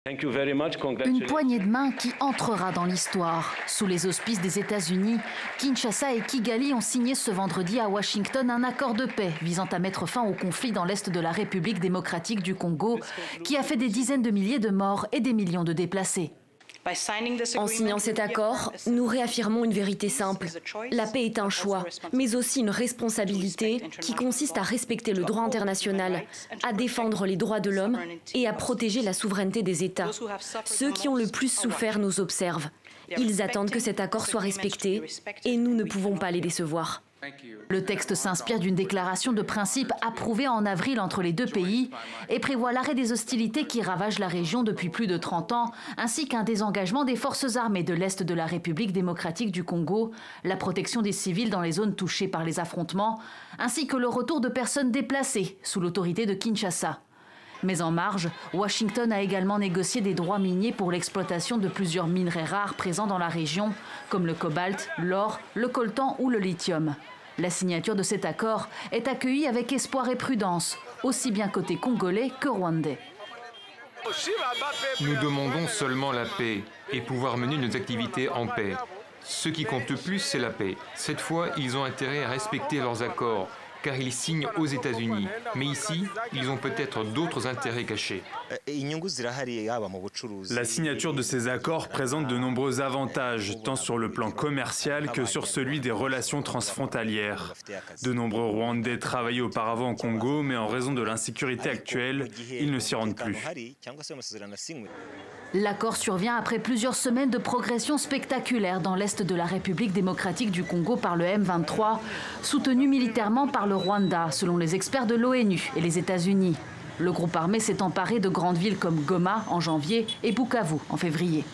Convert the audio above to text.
Une poignée de main qui entrera dans l'histoire. Sous les auspices des États-Unis, Kinshasa et Kigali ont signé ce vendredi à Washington un accord de paix visant à mettre fin au conflit dans l'est de la République démocratique du Congo, qui a fait des dizaines de milliers de morts et des millions de déplacés. En signant cet accord, nous réaffirmons une vérité simple. La paix est un choix, mais aussi une responsabilité qui consiste à respecter le droit international, à défendre les droits de l'homme et à protéger la souveraineté des États. Ceux qui ont le plus souffert nous observent. Ils attendent que cet accord soit respecté et nous ne pouvons pas les décevoir. Le texte s'inspire d'une déclaration de principe approuvée en avril entre les deux pays et prévoit l'arrêt des hostilités qui ravagent la région depuis plus de 30 ans, ainsi qu'un désengagement des forces armées de l'Est de la République démocratique du Congo, la protection des civils dans les zones touchées par les affrontements, ainsi que le retour de personnes déplacées sous l'autorité de Kinshasa. Mais en marge, Washington a également négocié des droits miniers pour l'exploitation de plusieurs minerais rares présents dans la région, comme le cobalt, l'or, le coltan ou le lithium. La signature de cet accord est accueillie avec espoir et prudence, aussi bien côté congolais que rwandais. Nous demandons seulement la paix et pouvoir mener nos activités en paix. Ce qui compte le plus, c'est la paix. Cette fois, ils ont intérêt à respecter leurs accords, car ils signent aux États-Unis. Mais ici, ils ont peut-être d'autres intérêts cachés. La signature de ces accords présente de nombreux avantages, tant sur le plan commercial que sur celui des relations transfrontalières. De nombreux Rwandais travaillaient auparavant au Congo, mais en raison de l'insécurité actuelle, ils ne s'y rendent plus. L'accord survient après plusieurs semaines de progression spectaculaire dans l'est de la République démocratique du Congo par le M23, soutenu militairement par le Rwanda, selon les experts de l'ONU et les États-Unis. Le groupe armé s'est emparé de grandes villes comme Goma en janvier et Bukavu en février.